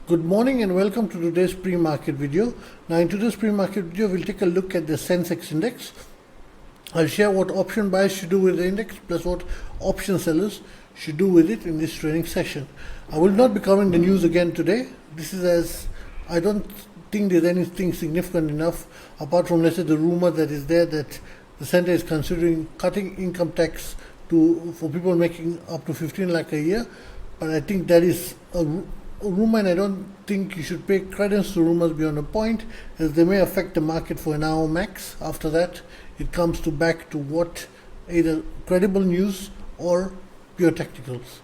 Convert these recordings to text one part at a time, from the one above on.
Good morning and welcome to today's pre-market video. Now in today's pre-market video, we'll take a look at the Sensex index. I'll share what option buyers should do with the index plus what option sellers should do with it in this trading session. I will not be covering the news again today. This is as I don't think there's anything significant enough apart from, let's say, the rumor that is there that the center is considering cutting income tax for people making up to 15 lakh a year. But I think that is a rumor, and I don't think you should pay credence to rumors beyond a point, as they may affect the market for an hour max. After that, it comes back to what either credible news or pure technicals.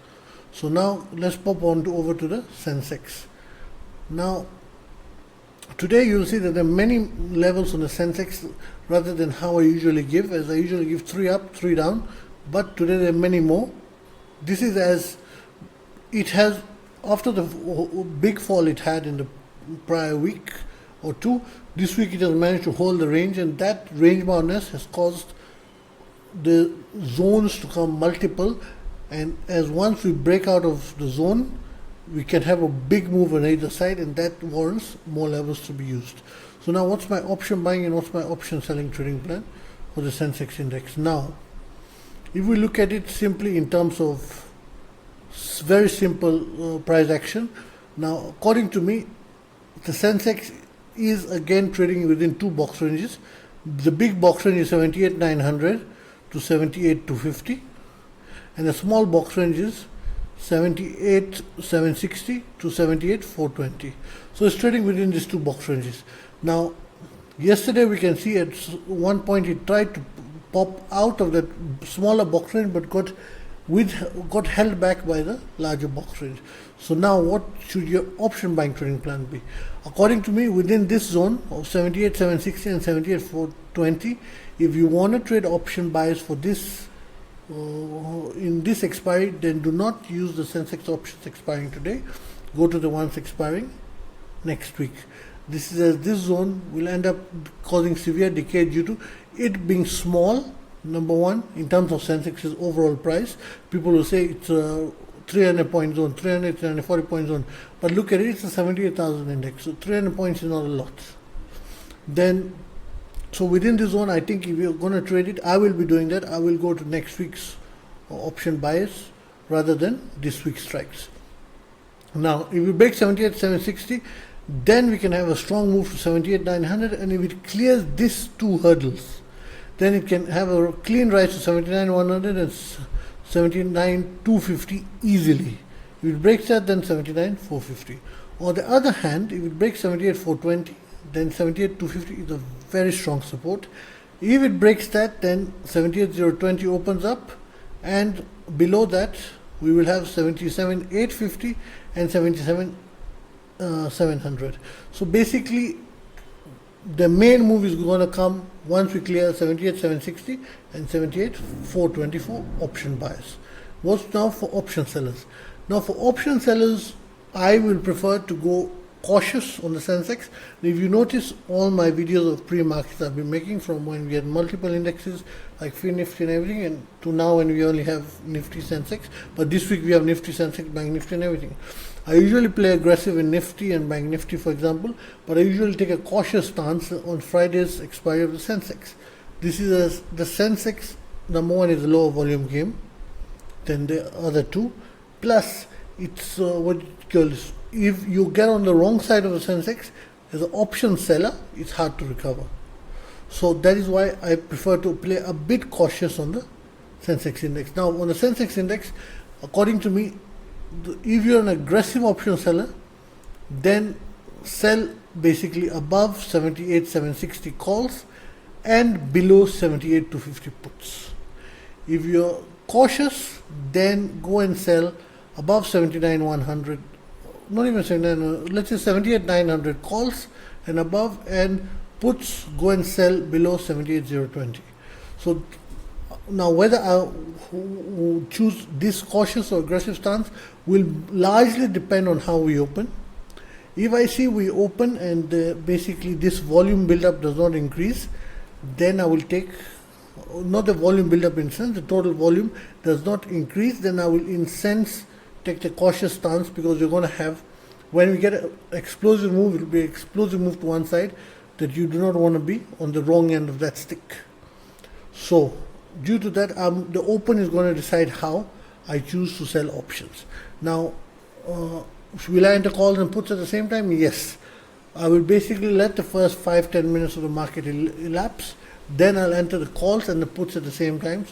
So now let's pop on over to the Sensex. Now today you'll see that there are many levels on the Sensex rather than how I usually give, as I usually give 3 up, 3 down, but today there are many more. This is as it has, after the big fall it had in the prior week or two, this week it has managed to hold the range, and that range boundness has caused the zones to come multiple, and as once we break out of the zone, we can have a big move on either side, and that warrants more levels to be used. So now what's my option buying and what's my option selling trading plan for the Sensex index? Now, if we look at it simply in terms of very simple price action, now according to me, the Sensex is again trading within two box ranges. The big box range is 78,900 to 78,250, and the small box range is 78,760 to 78,420. So it's trading within these two box ranges. Now, yesterday we can see at one point it tried to pop out of that smaller box range, but got held back by the larger box range. So now what should your option buying trading plan be? According to me, within this zone of 78,760 and 78,420, if you want to trade option buys for this in this expiry, then do not use the Sensex options expiring today. Go to the ones expiring next week. This zone will end up causing severe decay due to it being small. Number one, in terms of Sensex's overall price, people will say it's a 300 point zone, 300, 340 point zone. But look at it, it's a 78,000 index. So 300 points is not a lot. Then, so within this zone, I think if you're going to trade it, I will be doing that. I will go to next week's option buys rather than this week's strikes. Now, if we break 78,760, then we can have a strong move to 78,900, and if it clears these two hurdles, then it can have a clean rise to 79,100 and 79,250 easily. If it breaks that, then 79,450. On the other hand, if it breaks 78,420, then 78,250 is a very strong support. If it breaks that, then 78,020 opens up, and below that we will have 77,850 and 77,700. So basically, the main move is going to come once we clear 78,760 and 78,424 option buyers. What's now for option sellers? Now for option sellers, I will prefer to go cautious on the Sensex. If you notice, all my videos of pre-markets I've been making from when we had multiple indexes like Nifty and everything, and to now when we only have Nifty, Sensex. But this week we have Nifty, Sensex, Banknifty and everything. I usually play aggressive in Nifty and Banknifty, for example, but I usually take a cautious stance on Friday's expiry of the Sensex. This is the Sensex, number one, is a lower volume game than the other two. Plus, it's what you call this. If you get on the wrong side of the Sensex, as an option seller, it's hard to recover. So that is why I prefer to play a bit cautious on the Sensex index. Now, on the Sensex index, according to me, if you're an aggressive option seller, then sell basically above 78,760 calls and below 78,250 puts. If you're cautious, then go and sell above 79,100, not even 79, let's say 78,900 calls and above, and puts go and sell below 78,020. So now whether I choose this cautious or aggressive stance will largely depend on how we open. If I see we open and basically this volume buildup does not increase, then I will take, not the volume buildup in sense, the total volume does not increase, then I will in sense take the cautious stance, because you're going to have when we get an explosive move, it will be an explosive move to one side that you do not want to be on the wrong end of that stick. So due to that, the open is going to decide how I choose to sell options. Now, will I enter calls and puts at the same time? Yes. I will basically let the first 5-10 minutes of the market elapse. Then I'll enter the calls and the puts at the same time.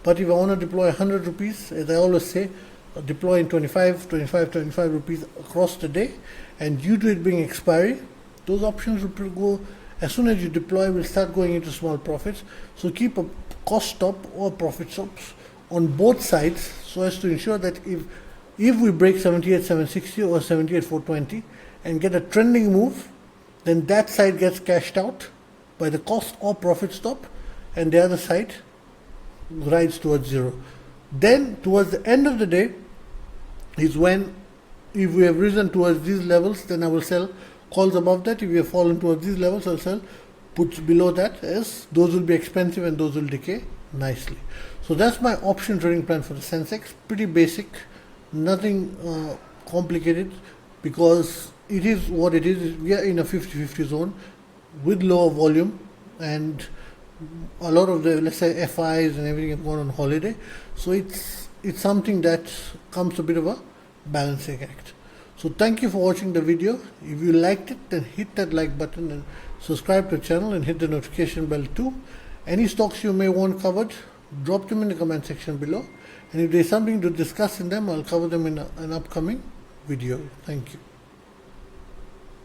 But if I want to deploy 100 rupees, as I always say, deploy in 25 rupees across the day. And due to it being expiry, those options will go, as soon as you deploy, will start going into small profits. So keep a cost stop or profit stops on both sides so as to ensure that if we break 78,760 or 78,420 and get a trending move, then that side gets cashed out by the cost or profit stop, and the other side rides towards zero. Then towards the end of the day is when, if we have risen towards these levels, then I will sell calls above that. If we have fallen towards these levels, I'll sell puts below that, as those will be expensive and those will decay nicely. So that's my option trading plan for the Sensex. Pretty basic, nothing complicated, because it is what it is. We are in a 50-50 zone with lower volume, and a lot of the, let's say, FIs and everything have gone on holiday. So it's something that comes a bit of a balancing act. So thank you for watching the video. If you liked it, then hit that like button and subscribe to the channel and hit the notification bell too. Any stocks you may want covered, drop them in the comment section below. And if there's something to discuss in them, I'll cover them in an upcoming video. Thank you.